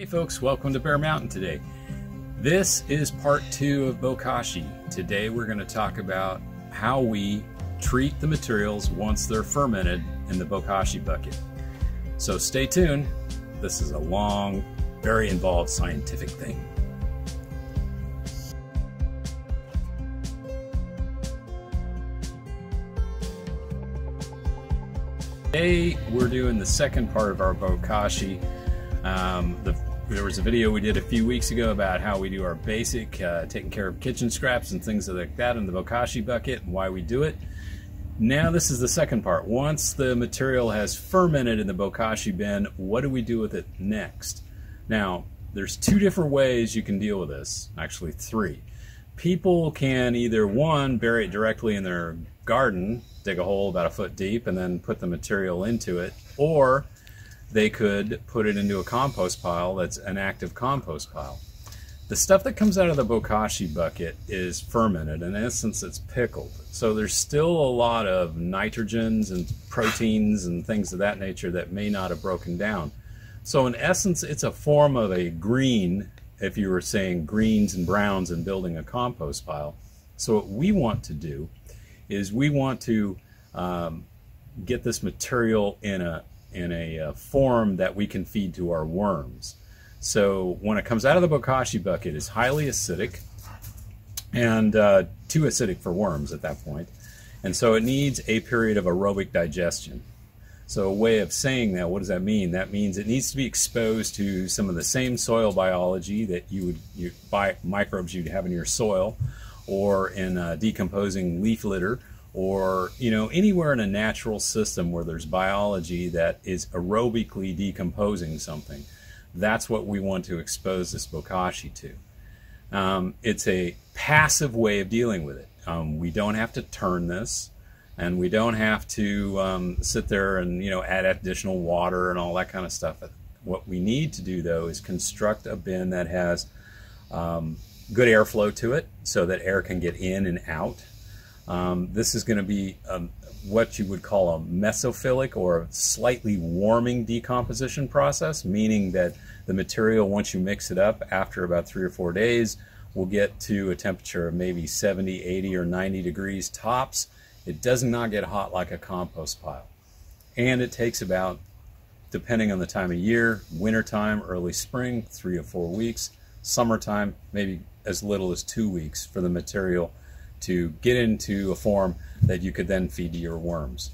Hey folks, welcome to Bear Mountain today. This is part 2 of Bokashi. Today we're going to talk about how we treat the materials once they're fermented in the Bokashi bucket. So stay tuned. This is a long, very involved scientific thing. Today we're doing the second part of our Bokashi. There was a video we did a few weeks ago about how we do our basic taking care of kitchen scraps and things like that in the Bokashi bucket and why we do it. Now this is the second part. Once the material has fermented in the Bokashi bin, what do we do with it next? Now there's 2 different ways you can deal with this, actually 3. People can either, one, bury it directly in their garden, dig a hole about a foot deep and then put the material into it, or they could put it into a compost pile that's an active compost pile. The stuff that comes out of the Bokashi bucket is fermented. In essence, it's pickled. So there's still a lot of nitrogens and proteins and things of that nature that may not have broken down. So in essence, it's a form of a green, if you were saying greens and browns and building a compost pile. So what we want to do is we want to get this material in a form that we can feed to our worms. So when it comes out of the Bokashi bucket, it's highly acidic and too acidic for worms at that point. And so it needs a period of aerobic digestion. So a way of saying that, what does that mean? That means it needs to be exposed to some of the same soil biology that microbes you'd have in your soil, or in decomposing leaf litter, or anywhere in a natural system where there's biology that is aerobically decomposing something. That's what we want to expose this Bokashi to. It's a passive way of dealing with it. We don't have to turn this, and we don't have to sit there and add additional water and all that kind of stuff. What we need to do though is construct a bin that has good airflow to it so that air can get in and out. This is going to be what you would call a mesophilic or a slightly warming decomposition process, meaning that the material, once you mix it up, after about 3 or 4 days, will get to a temperature of maybe 70, 80, or 90 degrees tops. It does not get hot like a compost pile. And it takes about, depending on the time of year, wintertime, early spring, 3 or 4 weeks, summertime, maybe as little as 2 weeks for the material to get into a form that you could then feed to your worms.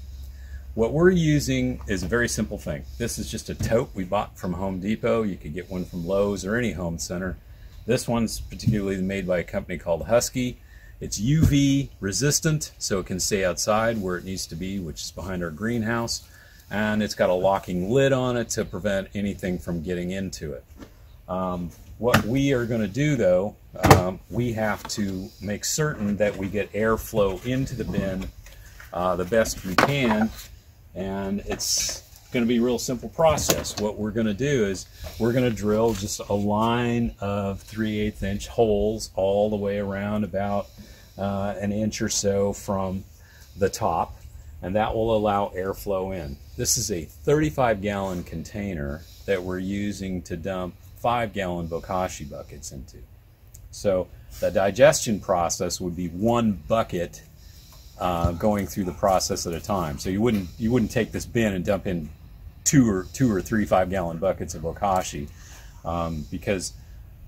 What we're using is a very simple thing. This is just a tote we bought from Home Depot. You could get one from Lowe's or any home center. This one's particularly made by a company called Husky. It's UV resistant, so it can stay outside where it needs to be, which is behind our greenhouse. And it's got a locking lid on it to prevent anything from getting into it. What we are going to do though, we have to make certain that we get airflow into the bin the best we can, and it's going to be a real simple process. What we're going to do is we're going to drill just a line of 3/8 inch holes all the way around about an inch or so from the top, and that will allow airflow in. This is a 35-gallon container that we're using to dump 5-gallon Bokashi buckets into. So the digestion process would be 1 bucket going through the process at a time. So you wouldn't take this bin and dump in two or three 5-gallon buckets of Bokashi, because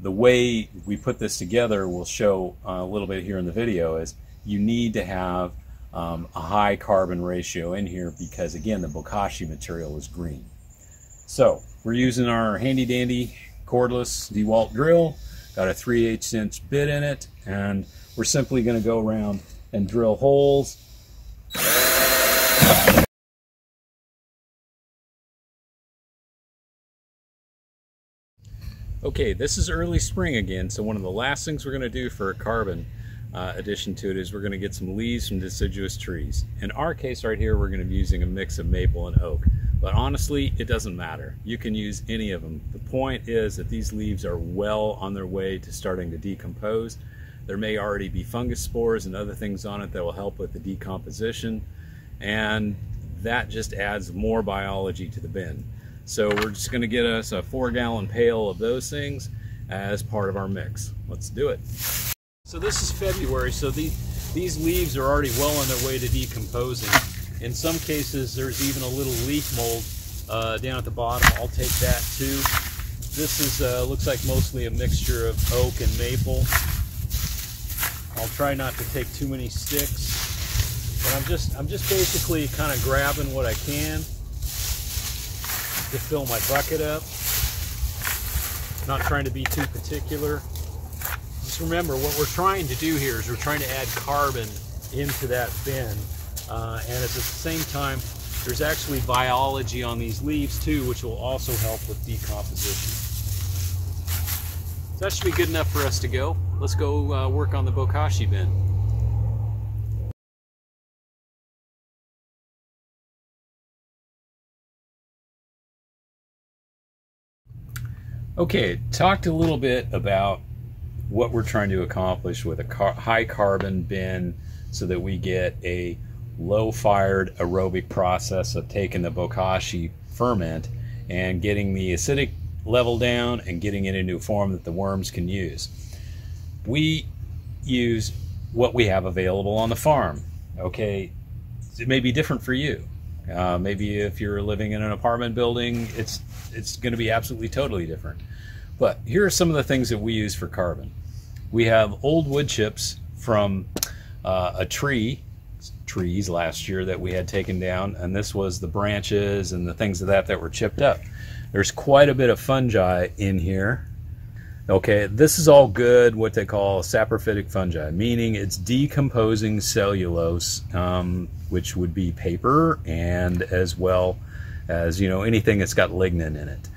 the way we put this together, we'll show a little bit here in the video, is you need to have a high carbon ratio in here because, again, the Bokashi material is green. So we're using our handy dandy cordless DeWalt drill, got a 3/8 inch bit in it, and we're simply going to go around and drill holes. Okay, this is early spring again, so one of the last things we're going to do for a carbon addition to it is we're going to get some leaves from deciduous trees. In our case right here, we're going to be using a mix of maple and oak. But honestly, it doesn't matter. You can use any of them. The point is that these leaves are well on their way to starting to decompose. There may already be fungus spores and other things on it that will help with the decomposition, and that just adds more biology to the bin. So we're just going to get us a 4-gallon pail of those things as part of our mix. Let's do it. So this is February, so these leaves are already well on their way to decomposing. In some cases, there's even a little leaf mold down at the bottom. I'll take that too. This is looks like mostly a mixture of oak and maple. I'll try not to take too many sticks, but I'm just basically kind of grabbing what I can to fill my bucket up. Not trying to be too particular. Just remember, what we're trying to do here is we're trying to add carbon into that bin, and at the same time, there's actually biology on these leaves too, which will also help with decomposition. So that should be good enough for us to go. Let's go work on the Bokashi bin. Okay, talked a little bit about what we're trying to accomplish with a high carbon bin so that we get a low fired aerobic process of taking the Bokashi ferment and getting the acidic level down and getting it into a form that the worms can use. We use what we have available on the farm. Okay, it may be different for you. Maybe if you're living in an apartment building, it's going to be absolutely totally different. But here are some of the things that we use for carbon. We have old wood chips from trees last year that we had taken down, and this was the branches and the things of that were chipped up. There's quite a bit of fungi in here. Okay, this is all good, what they call saprophytic fungi, meaning it's decomposing cellulose, which would be paper, and as well as, you know, anything that's got lignin in it.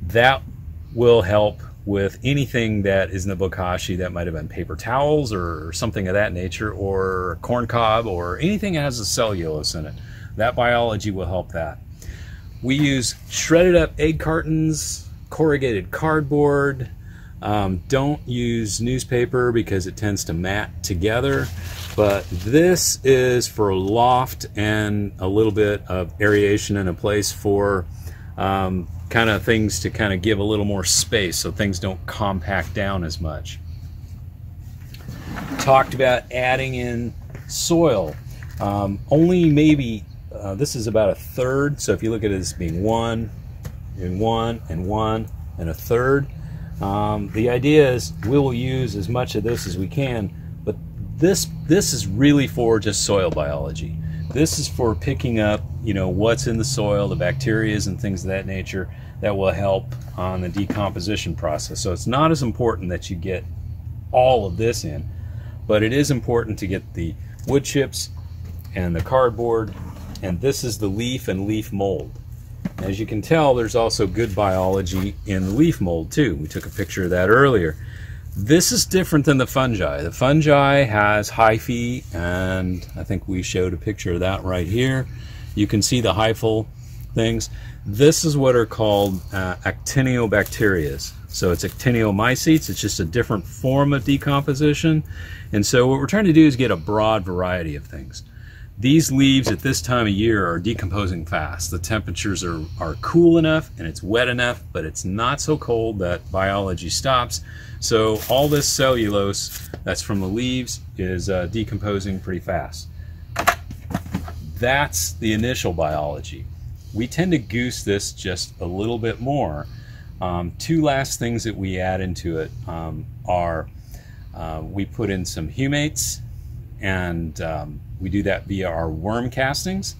That will help with anything that is in the Bokashi that might have been paper towels or something of that nature, or corn cob, or anything that has a cellulose in it. That biology will help that. We use shredded up egg cartons, corrugated cardboard. Don't use newspaper because it tends to mat together, but this is for loft and a little bit of aeration and a place for kind of things to kind of give a little more space so things don't compact down as much. Talked about adding in soil. Only maybe this is about a third, so if you look at it as being one and one and one and a third, the idea is we'll use as much of this as we can, but this is really for just soil biology. This is for picking up, you know, what's in the soil, the bacteria and things of that nature that will help on the decomposition process. So it's not as important that you get all of this in, but it is important to get the wood chips and the cardboard, and this is the leaf and leaf mold. As you can tell, there's also good biology in leaf mold too. We took a picture of that earlier. This is different than the fungi. The fungi has hyphae, and I think we showed a picture of that right here. You can see the hyphal things. This is what are called actinobacteria. So it's Actinomycetes. It's just a different form of decomposition. And so what we're trying to do is get a broad variety of things. These leaves at this time of year are decomposing fast. The temperatures are cool enough and it's wet enough, but it's not so cold that biology stops. So all this cellulose that's from the leaves is decomposing pretty fast. That's the initial biology. We tend to goose this just a little bit more. Two last things that we add into it are we put in some humates, and we do that via our worm castings.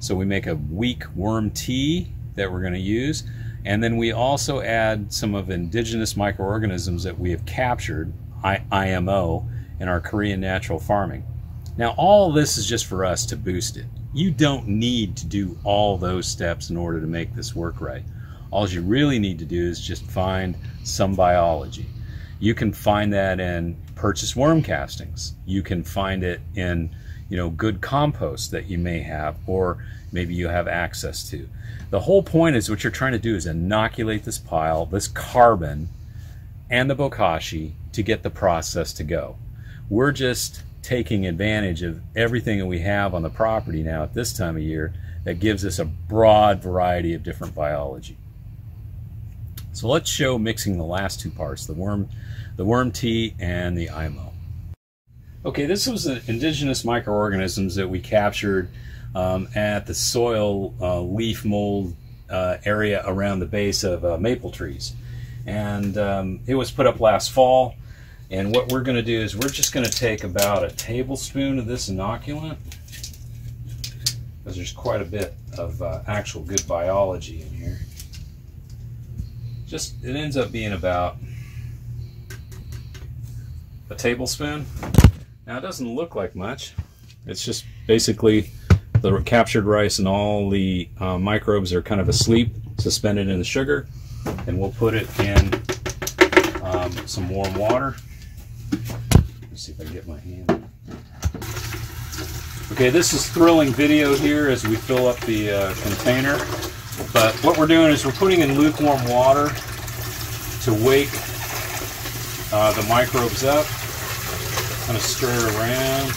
So we make a weak worm tea that we're going to use, and then we also add some of indigenous microorganisms that we have captured, IMO, in our Korean natural farming. Now all this is just for us to boost it. You don't need to do all those steps in order to make this work right. All you really need to do is just find some biology. You can find that in purchased worm castings. You can find it in, you know, good compost that you may have, or maybe you have access to. The whole point is what you're trying to do is inoculate this pile, this carbon, and the Bokashi to get the process to go. We're just taking advantage of everything that we have on the property now at this time of year that gives us a broad variety of different biology. So let's show mixing the last two parts, the worm tea and the IMO. Okay, this was the indigenous microorganisms that we captured at the soil leaf mold area around the base of maple trees. And it was put up last fall. And what we're going to do is we're just going to take about a tablespoon of this inoculant, because there's quite a bit of actual good biology in here. It ends up being about a tablespoon. Now it doesn't look like much. It's just basically the captured rice, and all the microbes are kind of asleep, suspended in the sugar. And we'll put it in some warm water. Let's see if I can get my hand. Okay, this is thrilling video here as we fill up the container. But what we're doing is we're putting in lukewarm water to wake the microbes up. Kind of stir it around.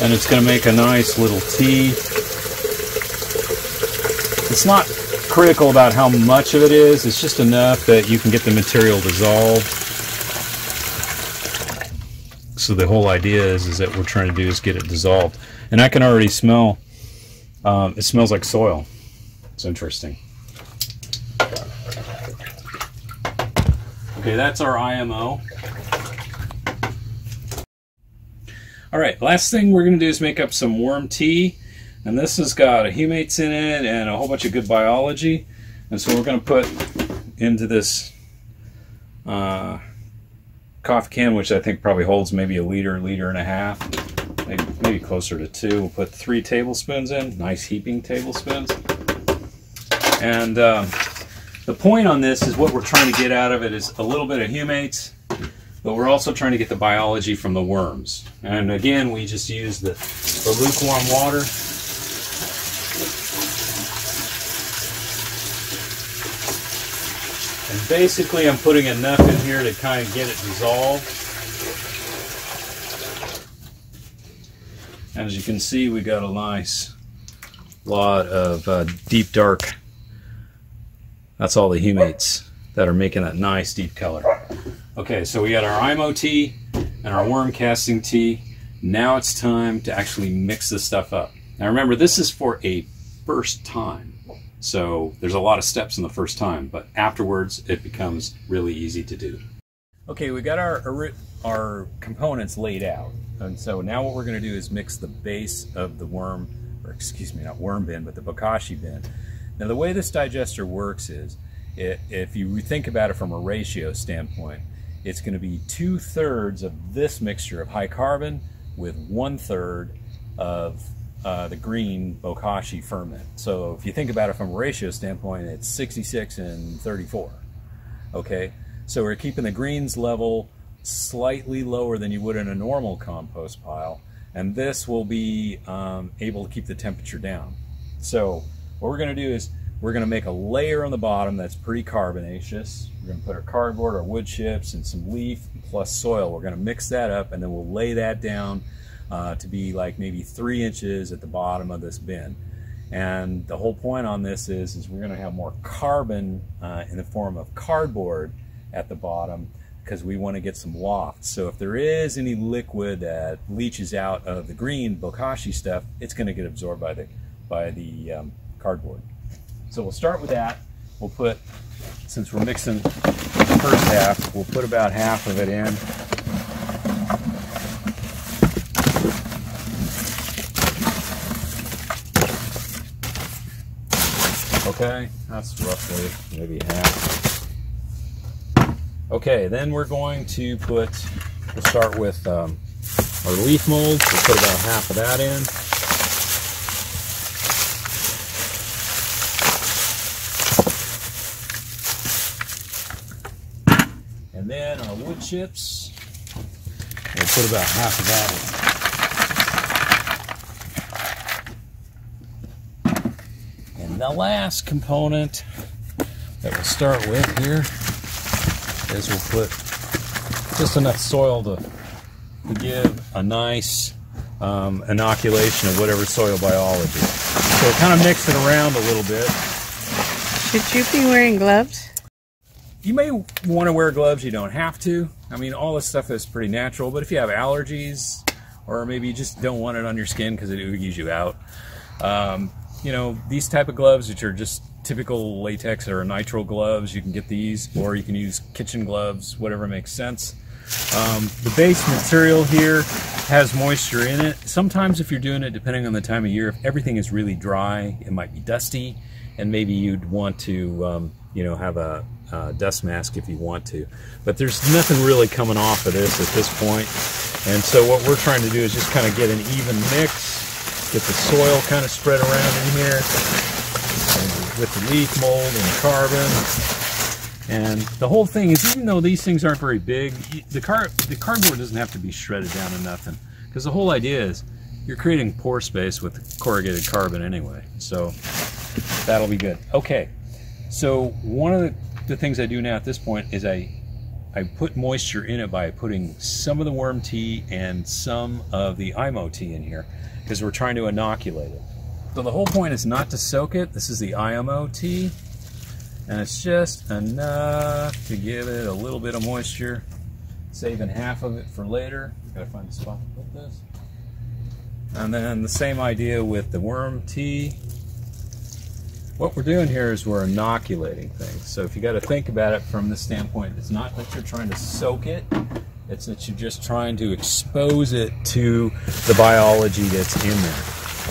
And it's going to make a nice little tea. It's not critical about how much of it is. It's just enough that you can get the material dissolved. So the whole idea is that what we're trying to do is get it dissolved. And I can already smell, it smells like soil. It's interesting. Okay, that's our IMO. All right, last thing we're going to do is make up some worm tea. And this has got humates in it and a whole bunch of good biology. And so we're going to put into this coffee can, which I think probably holds maybe a liter, liter and a half, maybe closer to 2. We'll put 3 tablespoons in, nice heaping tablespoons. And the point on this is what we're trying to get out of it is a little bit of humates, but we're also trying to get the biology from the worms. And again, we just use the lukewarm water. And basically I'm putting enough in here to kind of get it dissolved. And as you can see, we got a nice lot of deep dark. That's all the humates that are making that nice deep color. Okay, so we got our IMO tea and our worm casting tea. Now it's time to actually mix this stuff up. Now remember, this is for a first time. So there's a lot of steps in the first time, but afterwards it becomes really easy to do. Okay, we got our components laid out. And so now what we're going to do is mix the base of the worm, or excuse me, not worm bin, but the Bokashi bin. Now the way this digester works is, if you think about it from a ratio standpoint, it's going to be 2/3 of this mixture of high carbon with 1/3 of the green Bokashi ferment. So if you think about it from a ratio standpoint, it's 66 and 34. Okay, so we're keeping the greens level slightly lower than you would in a normal compost pile, and this will be able to keep the temperature down. So what we're going to do is we're going to make a layer on the bottom that's pretty carbonaceous. We're going to put our cardboard, our wood chips, and some leaf plus soil. We're going to mix that up, and then we'll lay that down to be like maybe 3 inches at the bottom of this bin. And the whole point on this is we're going to have more carbon in the form of cardboard at the bottom, because we want to get some loft. So if there is any liquid that leaches out of the green Bokashi stuff, it's going to get absorbed by the cardboard. So we'll start with that. We'll put, since we're mixing the first half, we'll put about half of it in. Okay, that's roughly maybe half. Okay, then we're going to we'll start with our leaf molds. We'll put about half of that in. And then our wood chips, we'll put about half of that in. And the last component that we'll start with here is we'll put just enough soil to give a nice inoculation of whatever soil biology. So we're kind of mixing around a little bit. Should you be wearing gloves? You may want to wear gloves, you don't have to. I mean, all this stuff is pretty natural, but if you have allergies, or maybe you just don't want it on your skin because it oogies you out, you know, these type of gloves, which are just typical latex or nitrile gloves, you can get these, or you can use kitchen gloves, whatever makes sense. The base material here has moisture in it. Sometimes if you're doing it, depending on the time of year, if everything is really dry, it might be dusty, and maybe you'd want to, you know, have a dust mask if you want to. But there's nothing really coming off of this at this point. And so what we're trying to do is just kind of get an even mix, get the soil kind of spread around in here, and with the leaf mold and the carbon. And the whole thing is, even though these things aren't very big, the cardboard doesn't have to be shredded down to nothing. Because the whole idea is you're creating pore space with corrugated carbon anyway. So that'll be good. Okay, so one of the things I do now at this point is I put moisture in it by putting some of the worm tea and some of the IMO tea in here, because we're trying to inoculate it. So the whole point is not to soak it. This is the IMO tea. And it's just enough to give it a little bit of moisture, saving half of it for later. Gotta find a spot to put this. And then the same idea with the worm tea. What we're doing here is we're inoculating things. So if you got to think about it from this standpoint, it's not that you're trying to soak it, it's that you're just trying to expose it to the biology that's in there.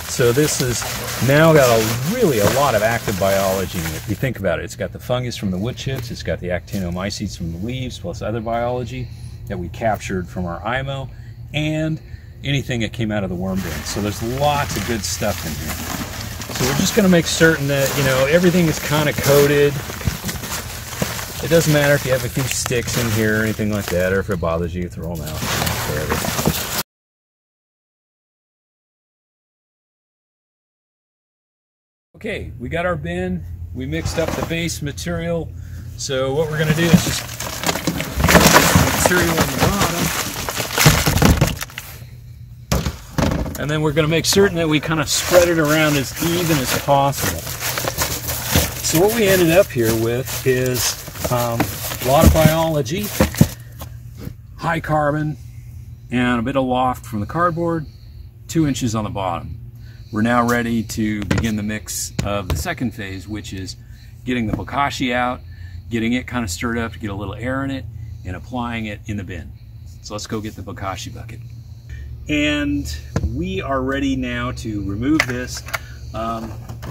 So this has now got really a lot of active biology in it. If you think about it, it's got the fungus from the wood chips, it's got the Actinomycetes from the leaves, plus other biology that we captured from our IMO, and anything that came out of the worm bin. So there's lots of good stuff in here. So we're just going to make certain that, you know, everything is kind of coated. It doesn't matter if you have a few sticks in here or anything like that, or if it bothers you, throw them out. Whatever. Okay, we got our bin, we mixed up the base material, so what we're going to do is just put the material on the bottom, and then we're going to make certain that we kind of spread it around as even as possible. So what we ended up here with is a lot of biology, high carbon, and a bit of loft from the cardboard, 2 inches on the bottom. We're now ready to begin the mix of the second phase, which is getting the Bokashi out, getting it kind of stirred up to get a little air in it, and applying it in the bin. So let's go get the Bokashi bucket. And we are ready now to remove this.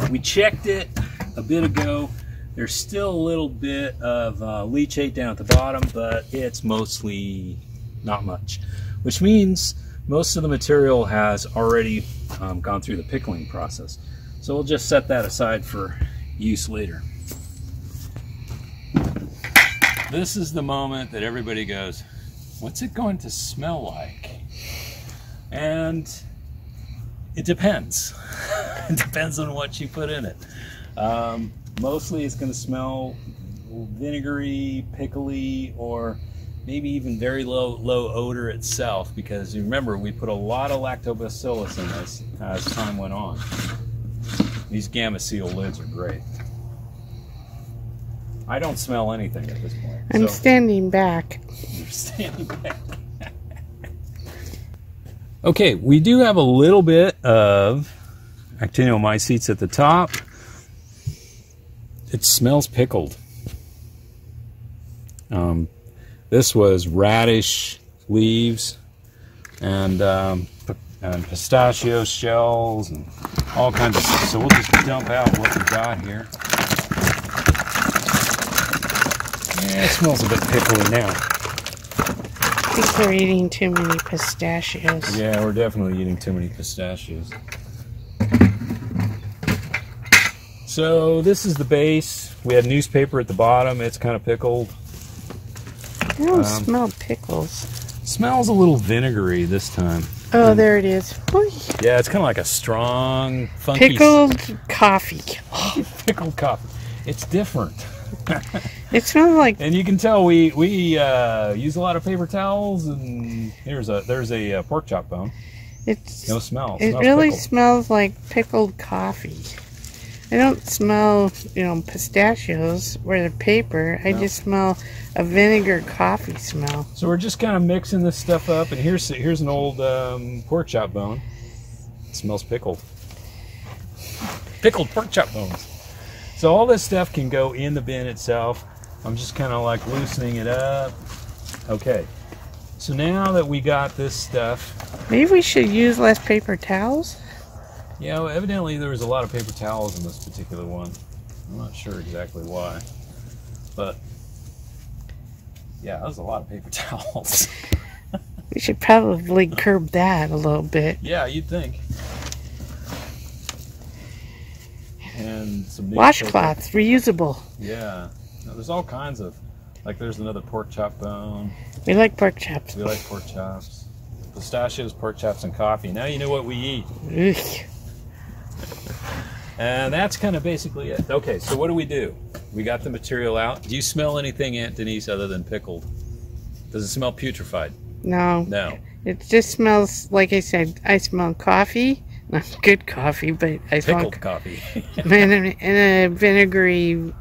We checked it a bit ago. There's still a little bit of leachate down at the bottom, but it's mostly not much, which means most of the material has already gone through the pickling process. So we'll just set that aside for use later. This is the moment that everybody goes, what's it going to smell like? And it depends. It depends on what you put in it. Mostly it's going to smell vinegary, pickly, or maybe even very low odor itself, because you remember we put a lot of lactobacillus in this as time went on. These gamma seal lids are great. I don't smell anything at this point. I'm standing back. You're standing back. Okay, we do have a little bit of Actinomycetes at the top. It smells pickled. This was radish leaves and pistachio shells and all kinds of stuff. So we'll just dump out what we got here. Yeah, it smells a bit pickly now. I think we're eating too many pistachios. Yeah, we're definitely eating too many pistachios. So this is the base. We had newspaper at the bottom. It's kind of pickled. I don't smell pickles. Smells a little vinegary this time. Oh, there it is. Yeah, it's kind of like a strong, funky... Pickled coffee. Pickled coffee. It's different. It smells like... And you can tell we use a lot of paper towels, and there's a pork chop bone. It's No smell. It smells really pickled. smells like pickled coffee. I don't smell, pistachios or the paper. I just smell a vinegar coffee smell. So we're just kind of mixing this stuff up, and here's an old pork chop bone. It smells pickled. Pickled pork chop bones. So all this stuff can go in the bin itself. I'm just kind of like loosening it up. Okay. So now that we got this stuff, Maybe we should use less paper towels? yeah, well, evidently there was a lot of paper towels in this particular one. I'm not sure exactly why, but yeah, that was a lot of paper towels. We should probably curb that a little bit. Yeah, you'd think. And some Washcloths, reusable. Yeah, no, there's all kinds of, like there's another pork chop bone. We like pork chops. We like pork chops. Pistachios, pork chops, and coffee. Now you know what we eat. Ugh. And that's kind of basically it. Okay, so what do? We got the material out. Do you smell anything, Aunt Denise, other than pickled? Does it smell putrefied? No. No. It just smells, like I said, I smell coffee. Not good coffee, but I smell Pickled coffee. and a vinegary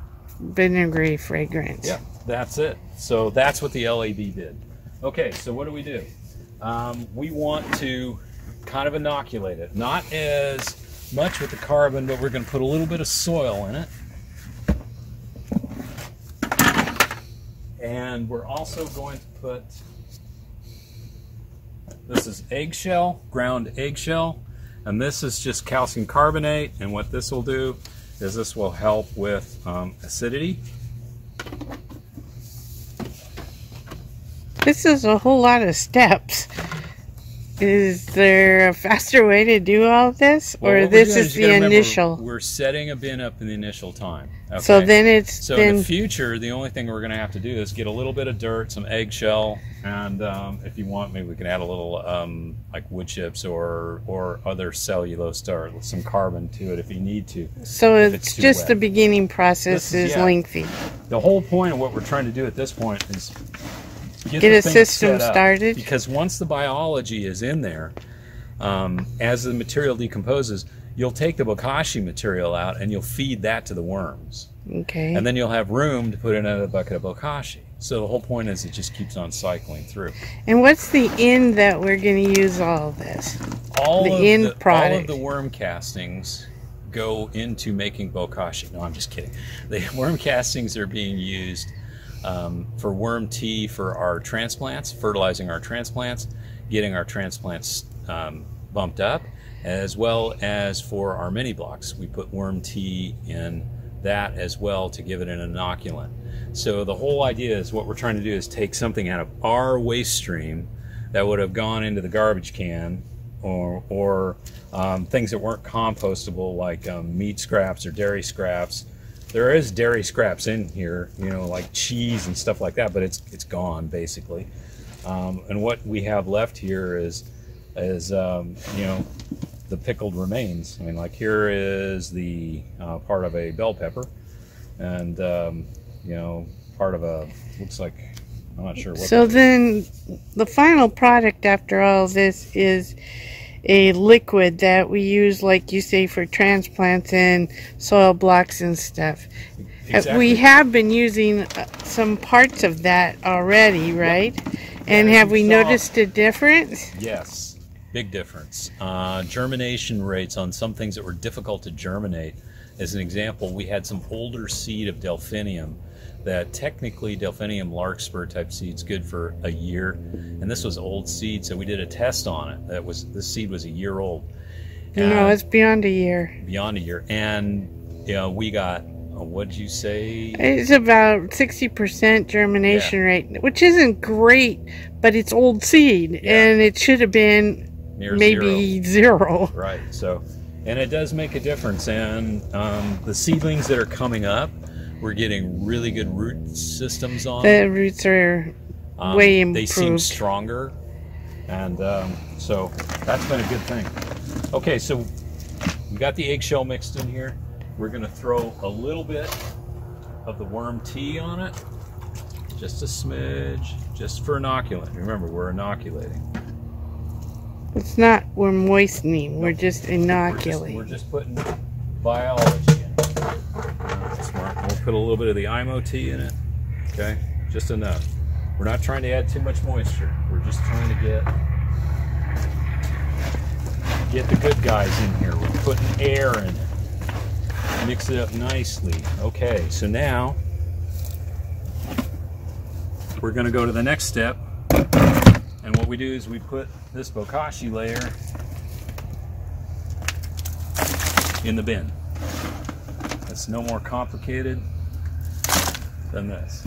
fragrance. Yeah, that's it. So that's what the LAB did. Okay, so what do? We want to kind of inoculate it. Not as much with the carbon, but we're going to put a little bit of soil in it. And we're also going to put, this is eggshell, ground eggshell, and this is just calcium carbonate. And what this will do is this will help with acidity. This is a whole lot of steps. Is there a faster way to do all this? Or Well, this is the initial? We're setting a bin up in the initial time. Okay? So then it's So in the future, the only thing we're going to have to do is get a little bit of dirt, some eggshell, and if you want, maybe we can add a little like wood chips or other cellulose or some carbon to it if you need to. So it's too just wet. the beginning process is yeah. lengthy. The whole point of what we're trying to do at this point is Get the a thing system set up. started. Because once the biology is in there, as the material decomposes, you'll take the Bokashi material out and you'll feed that to the worms. Okay. And then you'll have room to put in another bucket of Bokashi. So the whole point is it just keeps on cycling through. And what's the end that we're going to use all of this? All The of end product. All of the worm castings go into making Bokashi. No, I'm just kidding. The worm castings are being used for worm tea for our transplants, fertilizing our transplants, getting our transplants bumped up, as well as for our mini blocks. We put worm tea in that as well to give it an inoculant. So the whole idea is what we're trying to do is take something out of our waste stream that would have gone into the garbage can or things that weren't compostable, like meat scraps or dairy scraps. There is dairy scraps in here, like cheese and stuff like that, but it's gone basically. And what we have left here is the pickled remains. I mean, like here is the part of a bell pepper, and part of a, looks like, I'm not sure what. So then the final product after all this is a liquid that we use, like you say, for transplants and soil blocks and stuff. Exactly. We have been using some parts of that already, right? Yep. And have we noticed a difference? Yes, big difference. Germination rates on some things that were difficult to germinate. As an example, we had some older seed of delphinium that technically delphinium larkspur type seed's good for a year, and this was old seed, so we did a test on it. This seed was a year old. No, it's beyond a year. Beyond a year, and we got, what'd you say? It's about 60% germination rate, which isn't great, but it's old seed, and it should have been near maybe zero. Right. So, and it does make a difference. And the seedlings that are coming up, we're getting really good root systems on. The roots are way improved. They seem stronger, and so that's been a good thing. Okay, so we got the eggshell mixed in here. We're going to throw a little bit of the worm tea on it, just a smidge, just for inoculant. Remember, we're inoculating. It's not we're moistening, we're just inoculating. We're just putting biology in it. That's smart. We'll put a little bit of the IMO-T in it. Okay, just enough. We're not trying to add too much moisture. We're just trying to get the good guys in here. We're putting air in it. Mix it up nicely. Okay, so now we're going to go to the next step. And what we do is we put this Bokashi layer in the bin. It's no more complicated than this.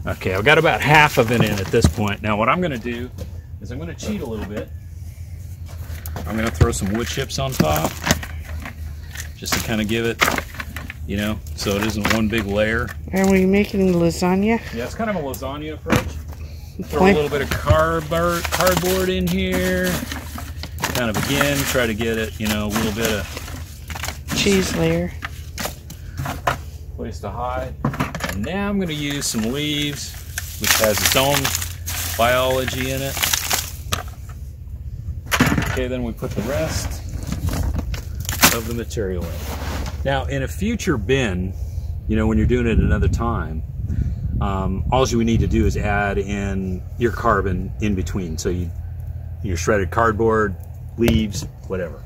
Okay, I've got about half of it in at this point. Now what I'm going to do is I'm going to cheat a little bit. I'm going to throw some wood chips on top just to kind of give it, you know, so it isn't one big layer. Are we making lasagna? Yeah, it's kind of a lasagna approach. Throw a little bit of cardboard in here. Kind of, again, try to get it, you know, a little bit of cheese layer. Place to hide. And now I'm going to use some leaves, which has its own biology in it. Okay, then we put the rest of the material in. Now, in a future bin, you know, when you're doing it another time, all you need to do is add in your carbon in between. So your shredded cardboard, leaves, whatever.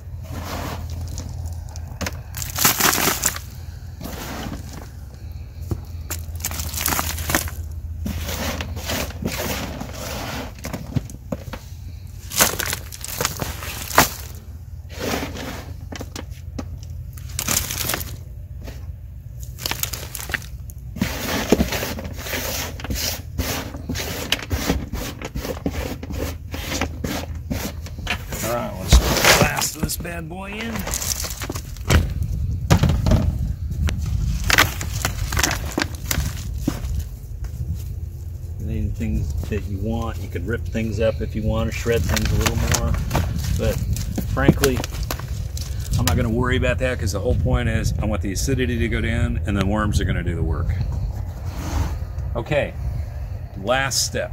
Alright, let's put the last of this bad boy in. Anything that you want, you could rip things up if you want, or shred things a little more. But frankly, I'm not going to worry about that because the whole point is I want the acidity to go down and the worms are going to do the work. Okay, last step.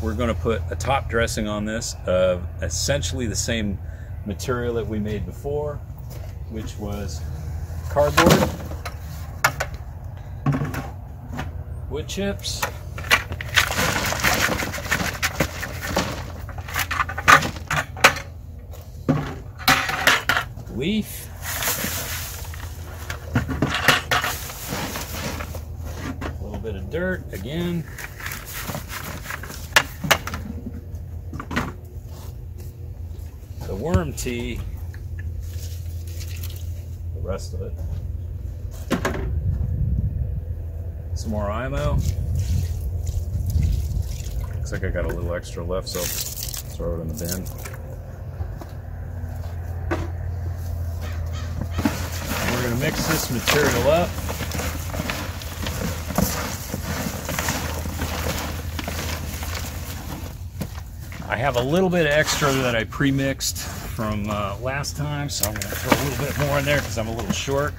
We're going to put a top dressing on this of essentially the same material that we made before, which was cardboard, wood chips, leaf, a little bit of dirt again, the worm tea, the rest of it, some more IMO. Looks like I got a little extra left, so I'll just throw it in the bin. And we're going to mix this material up. I have a little bit extra that I pre-mixed from last time, so I'm going to throw a little bit more in there because I'm a little short.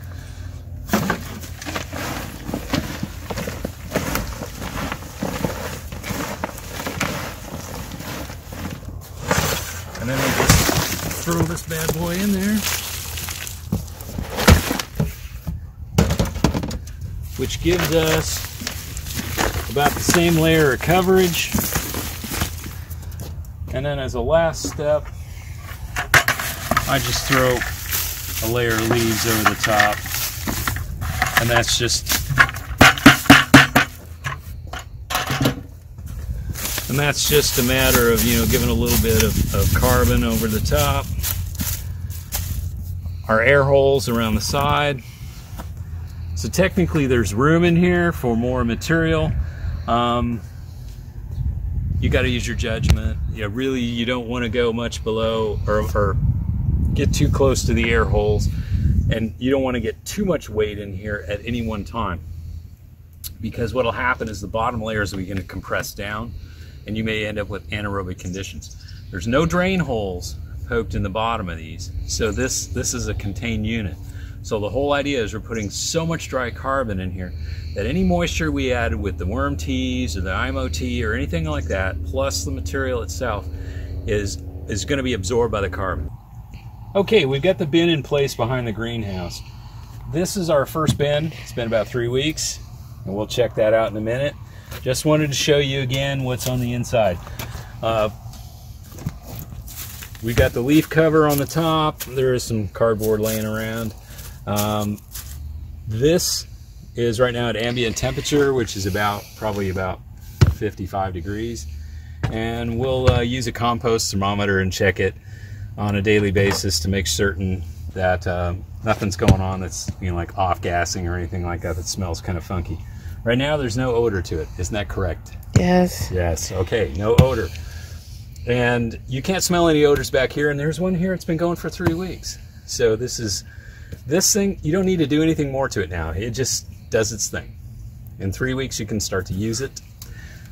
And then we just throw this bad boy in there, which gives us about the same layer of coverage. And then as a last step, I just throw a layer of leaves over the top. And that's just a matter of, you know, giving a little bit of carbon over the top. Our air holes around the side. So technically there's room in here for more material. You got to use your judgment. Yeah, really, you don't want to go much below or get too close to the air holes, and you don't want to get too much weight in here at any one time, because what'll happen is the bottom layers are going to compress down, and you may end up with anaerobic conditions. There's no drain holes poked in the bottom of these, so this is a contained unit. So the whole idea is we're putting so much dry carbon in here that any moisture we add with the worm teas or the IMO tea or anything like that, plus the material itself, is going to be absorbed by the carbon. Okay, we've got the bin in place behind the greenhouse. This is our first bin. It's been about 3 weeks, and we'll check that out in a minute. Just wanted to show you again what's on the inside. We got the leaf cover on the top. There is some cardboard laying around. This is right now at ambient temperature, which is probably about 55 degrees. And we'll use a compost thermometer and check it on a daily basis to make certain that nothing's going on that's like off-gassing or anything like that smells kind of funky. Right now there's no odor to it. Isn't that correct? Yes. Yes. Okay, no odor. And you can't smell any odors back here, and there's one here. It's been going for 3 weeks. So this thing, you don't need to do anything more to it now. It just does its thing. In 3 weeks you can start to use it.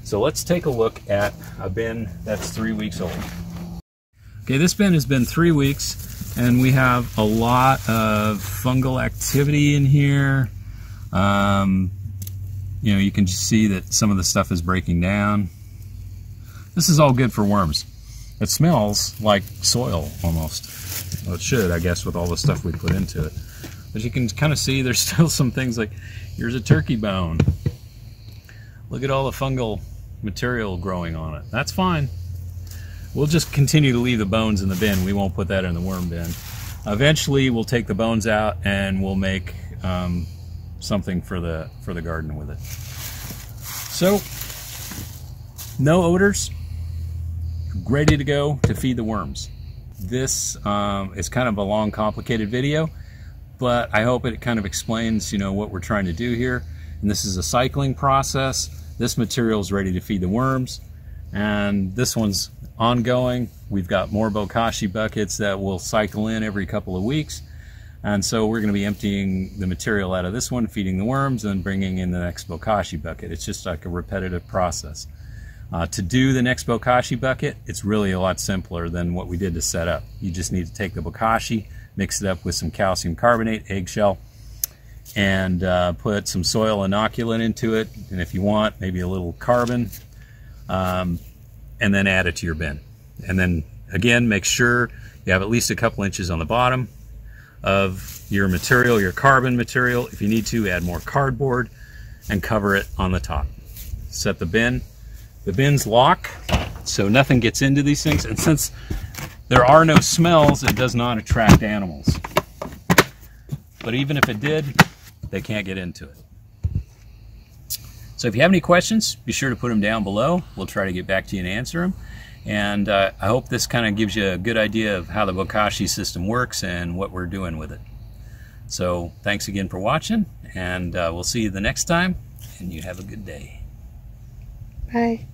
So let's take a look at a bin that's 3 weeks old. Okay, this bin has been 3 weeks, and we have a lot of fungal activity in here. You can just see that some of the stuff is breaking down. This is all good for worms. It smells like soil almost. Well, it should, I guess, with all the stuff we put into it. But you can kind of see there's still some things like, here's a turkey bone. Look at all the fungal material growing on it. That's fine. We'll just continue to leave the bones in the bin. We won't put that in the worm bin. Eventually, we'll take the bones out and we'll make something for the garden with it. So, no odors. Ready to go to feed the worms. This is kind of a long, complicated video, but I hope it kind of explains, what we're trying to do here. And this is a cycling process. This material is ready to feed the worms, and this one's ongoing. We've got more Bokashi buckets that will cycle in every couple of weeks, and so we're going to be emptying the material out of this one, feeding the worms, and bringing in the next Bokashi bucket. It's just like a repetitive process. To do the next Bokashi bucket, it's really a lot simpler than what we did to set up. You just need to take the Bokashi, mix it up with some calcium carbonate, eggshell, and put some soil inoculant into it, and if you want, maybe a little carbon, and then add it to your bin. And then again, make sure you have at least a couple inches on the bottom of your material, your carbon material. If you need to, add more cardboard and cover it on the top. Set the bin. The bins lock, so nothing gets into these things, and since there are no smells, it does not attract animals. But even if it did, they can't get into it. So if you have any questions, be sure to put them down below. We'll try to get back to you and answer them. And I hope this kind of gives you a good idea of how the Bokashi system works and what we're doing with it. So thanks again for watching, and we'll see you the next time, and you have a good day. Bye.